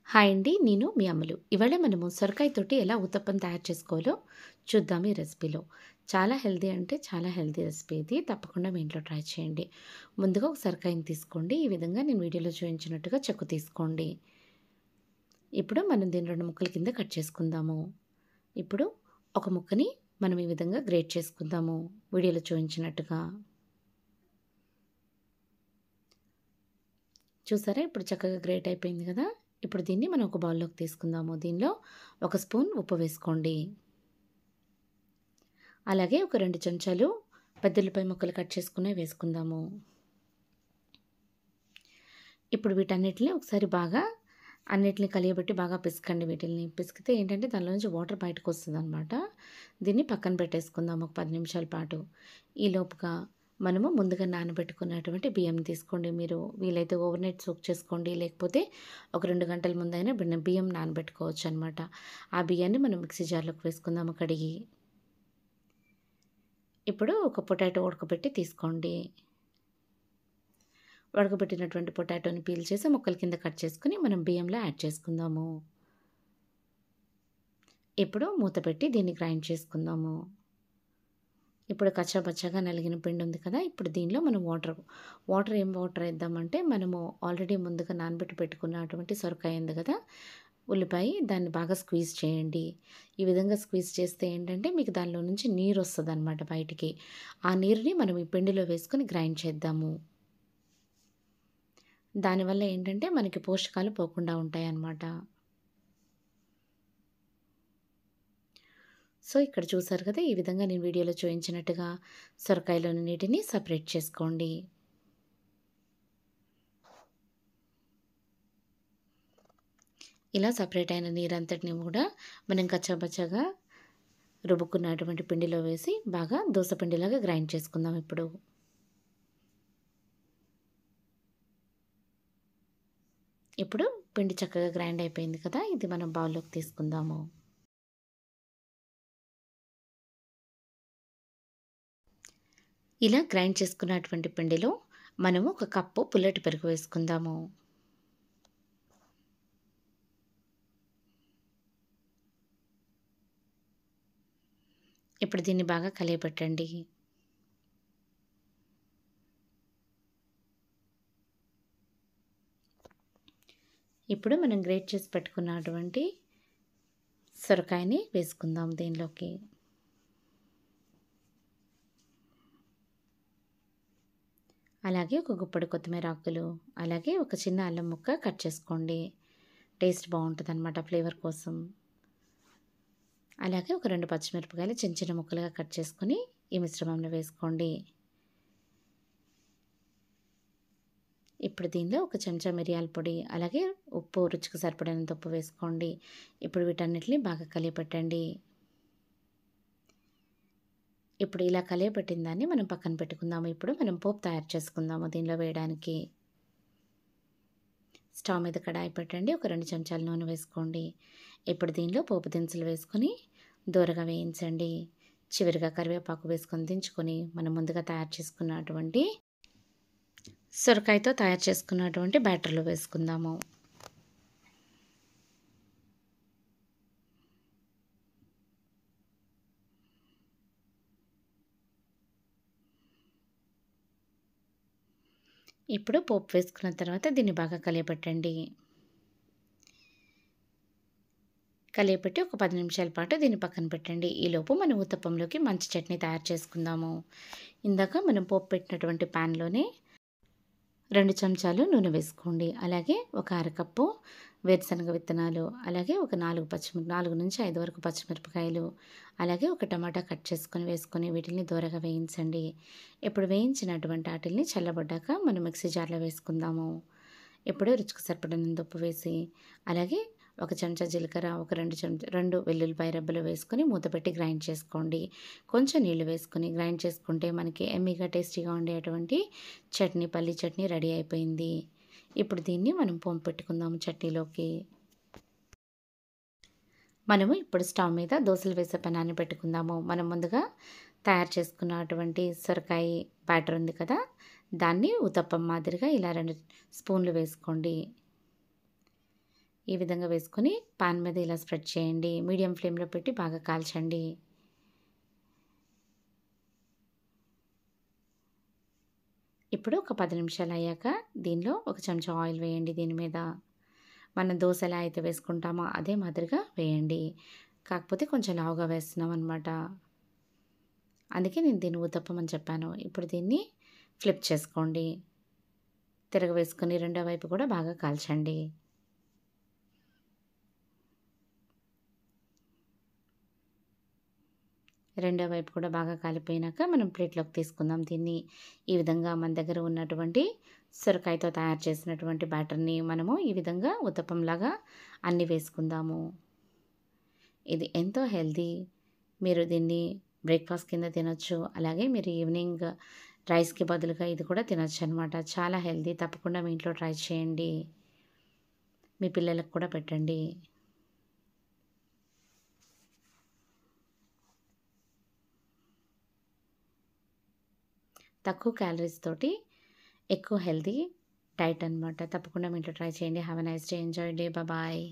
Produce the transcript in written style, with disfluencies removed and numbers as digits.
Hi అండి. నేను మీ అమ్ములు. ఇవాళ మనము సొరకాయ తోటి ఎలా ఉత్తప్పం తయారు చేసుకోవాలో చూద్దాం ఈ రెసిపీలో. చాలా హెల్తీ అంటే చాలా హెల్తీ రెసిపీ ఇది. తప్పకుండా మీ ఇంట్లో ట్రై చేయండి. ముందుగా ఒక సొరకాయని తీసుకోండి. ఈ విధంగా నేను వీడియోలో చూపించినట్టుగా చెక్కు తీసుకోండి. ఇప్పుడు మనం దీన్ని 2 ముక్కల కింద కట్ చేసుకుందాము. ఇప్పుడు ఒక ముక్కని మనం ఈ విధంగా గ్రేట్ చేసుకుందాము. వీడియోలో చూపించినట్టుగా. చూసారా? ఇప్పుడు చక్కగా గ్రేట్ అయిపోయింది కదా! ఇప్పుడు దీన్ని మనం ఒక బౌల్‌లోకి తీసుకుందాము. దీనిలో ఒక స్పూన్ ఉప్పు వేసుకోండి. అలాగే ఒక 2 చెంచాలు పెద్దుల్లిపాయ ముక్కలు కట్ చేసుకునే వేసుకుందాము. ఇప్పుడు వీటన్నిటిని ఒకసారి బాగా అన్నిటిని కలియబెట్టి బాగా పిసకండి వీటిల్ని. పిసికితే ఏంటంటే దానిలో నుంచి వాటర్ బయటకొస్తదనమాట. దీన్ని పక్కన పెట్టేసుకుందాం ఒక 10 నిమిషాల పాటు. ఈలోపుగా మనము ముందుగా నానబెట్టుకున్నటువంటి బియ్యం తీసుకోండి. మీరు వీలైతే ఓవర్‌నైట్ సోక్ చేసుకోండి. లేకపోతే ఒక 2 గంటల ముందైనా బియ్యం నానబెట్టుకోవచ్చనమాట. ఆ బియ్యాన్ని మనం మిక్సీ జార్‌లోకి వేసుకుందాము కడిగి. ఇప్పుడు ఒక పొటాటో ఉడకబెట్టి తీసుకోండి. ఉడకబెట్టినటువంటి పొటాటోని పీల్ చేసి ముక్కల కింద కట్ చేసుకొని మనం బియ్యంలో యాడ్ చేసుకుందాము. ఇప్పుడు మూత పెట్టి దీన్ని గ్రైండ్ చేసుకుందాము. ఇప్పుడు కచ్చాపచ్చాగా నలిగిన పిండి ఉంది కదా! ఇప్పుడు దీనిలో మనం ఏం వాటర్ ఏద్దామంటే మనము ఆల్రెడీ ముందుగా నానబెట్టి పెట్టుకున్నటువంటి సొరకాయ ఉంది కదా! ఉల్లిపాయ దాన్ని బాగా స్క్వీజ్ చేయండి. ఈ విధంగా స్క్వీజ్ చేస్తే ఏంటంటే మీకు దానిలో నుంచి నీరొస్తదనమాట బయటికి. ఆ నీరుని మనం ఈ పిండిలో వేసుకొని గ్రైండ్ చేద్దాము. దానివల్ల ఏంటంటే మనకి పోషకాలు పోకుండా ఉంటాయన్నమాట. సో, ఇక్కడ చూసారు కదా! ఈ విధంగా నేను వీడియోలో చూయించినట్టుగా సొరకాయలోని నీటిని సెపరేట్ చేసుకోండి. ఇలా సెపరేట్ అయిన నీరంతటిని కూడా మనం కచ్చాపచ్చాగా రుబ్బుకున్నటువంటి పిండిలో వేసి బాగా దోస పిండిలాగా గ్రైండ్ చేసుకుందాం ఇప్పుడు. ఇప్పుడు పిండి చక్కగా గ్రైండ్ అయిపోయింది కదా! ఇది మనం బౌల్‌లోకి తీసుకుందాము. ఇలా గ్రైండ్ చేసుకున్నటువంటి పిండిలో మనము ఒక కప్పు పుల్లటి పెరుగు వేసుకుందాము. ఇప్పుడు దీన్ని బాగా కలియబెట్టండి. ఇప్పుడు మనం గ్రేట్ చేసి పెట్టుకున్నటువంటి సొరకాయని వేసుకుందాం దీనిలోకి. అలాగే ఒక గుప్పెడు కొత్తిమీర ఆకులు, అలాగే ఒక చిన్న అల్లం ముక్క కట్ చేసుకోండి. టేస్ట్ బావుంటదనమాట ఫ్లేవర్ కోసం. అలాగే ఒక 2 పచ్చిమిరపకాయలు చిన్న చిన్న ముక్కలుగా కట్ చేసుకొని ఈ మిశ్రమంలో వేసుకోండి. ఇప్పుడు దీనిలో ఒక చెంచా మిరియాల పొడి, అలాగే ఉప్పు రుచికి సరిపడినంత ఉప్పు వేసుకోండి. ఇప్పుడు వీటన్నిటిని బాగా కలియపెట్టండి. ఇప్పుడు ఇలా కలియపెట్టిన దాన్ని మనం పక్కన పెట్టుకుందాము. ఇప్పుడు మనం పోపు తయారు చేసుకుందాము దీనిలో వేయడానికి. స్టవ్ మీద కడాయి పెట్టండి. ఒక 2 చెంచాల నూనె వేసుకోండి. ఇప్పుడు దీనిలో పోపు దినుసులు వేసుకొని దోరగా వేయించండి. చివరిగా కరివేపాకు వేసుకొని దించుకొని మనం ముందుగా తయారు చేసుకున్నటువంటి సొరకాయతో తయారు చేసుకున్నటువంటి బ్యాటర్‌లో వేసుకుందాము. ఇప్పుడు పోపు వేసుకున్న తర్వాత దీన్ని బాగా కలియపెట్టండి. కలియపెట్టి ఒక 10 నిమిషాల పాటు దీన్ని పక్కన పెట్టండి. ఈలోపు మనం ఉత్తప్పంలోకి మంచి చట్నీ తయారు చేసుకుందాము. ఇందాక మనం పోపు పెట్టినటువంటి ప్యాన్‌లోనే 2 చెంచాలు నూనె వేసుకోండి. అలాగే ఒక అరకప్పు వేరుశనగ విత్తనాలు, అలాగే ఒక 4-5 వరకు పచ్చిమిరపకాయలు, అలాగే ఒక టమాటా కట్ చేసుకొని వేసుకొని వీటిని దోరగా వేయించండి. ఇప్పుడు వేయించినటువంటి ఆటిల్ని చల్లబడ్డాక మనం మిక్సీ జార్‌లో వేసుకుందాము. ఇప్పుడు రుచికి సరిపడినంత ఉప్పు వేసి, అలాగే ఒక చెంచా జీలకర్ర, ఒక 2 వెల్లుల్లిపాయ రెబ్బలు వేసుకొని మూత పెట్టి గ్రైండ్ చేసుకోండి. కొంచెం నీళ్లు వేసుకొని గ్రైండ్ చేసుకుంటే మనకి యమ్మీగా టేస్టీగా ఉండేటువంటి పల్లీ చట్నీ రెడీ అయిపోయింది. ఇప్పుడు దీన్ని మనం పోపు పెట్టుకుందాము చట్నీలోకి. మనము ఇప్పుడు స్టవ్ మీద దోసలు వేసే పెనాన్ని పెట్టుకుందాము. మనం ముందుగా తయారు చేసుకున్నటువంటి సొరకాయ బ్యాటర్ ఉంది కదా! దాన్ని ఉత్తప్పం మాదిరిగా ఇలా 2 స్పూన్లు వేసుకోండి. ఈ విధంగా వేసుకొని పాన్ మీద ఇలా స్ప్రెడ్ చేయండి. మీడియం ఫ్లేమ్‌లో పెట్టి బాగా కాల్చండి. ఇప్పుడు ఒక 10 నిమిషాలు అయ్యాక దీనిలో ఒక చెంచా ఆయిల్ వేయండి దీని మీద. మనం దోస ఎలా అయితే వేసుకుంటామో అదే మాదిరిగా వేయండి. కాకపోతే కొంచెం లావుగా వేస్తున్నామనమాట. అందుకే నేను దీన్ని ఊతప్పం అని చెప్పాను. ఇప్పుడు దీన్ని ఫ్లిప్ చేసుకోండి. తిరగవేసుకొని రెండో వైపు కూడా బాగా కాల్చండి. రెండో వైపు కూడా బాగా కాలిపోయినాక మనం ప్లేట్‌లోకి తీసుకుందాం దీన్ని. ఈ విధంగా మన దగ్గర ఉన్నటువంటి సొరకాయతో తయారు చేసినటువంటి బ్యాటర్‌ని మనము ఈ విధంగా ఉత్తప్పంలాగా అన్నీ వేసుకుందాము. ఇది ఎంతో హెల్తీ. మీరు దీన్ని బ్రేక్‌ఫాస్ట్ కింద తినొచ్చు. అలాగే మీరు ఈవినింగ్ రైస్‌కి బదులుగా ఇది కూడా తినొచ్చనమాట. చాలా హెల్తీ. తప్పకుండా మీ ఇంట్లో ట్రై చేయండి. మీ పిల్లలకు కూడా పెట్టండి. తక్కువ క్యాలరీస్ తోటి ఎక్కువ హెల్తీ డైట్ అనమాట. తప్పకుండా మీ ఇంట్లో ట్రై చేయండి. Have a nice day. Enjoy day. Bye.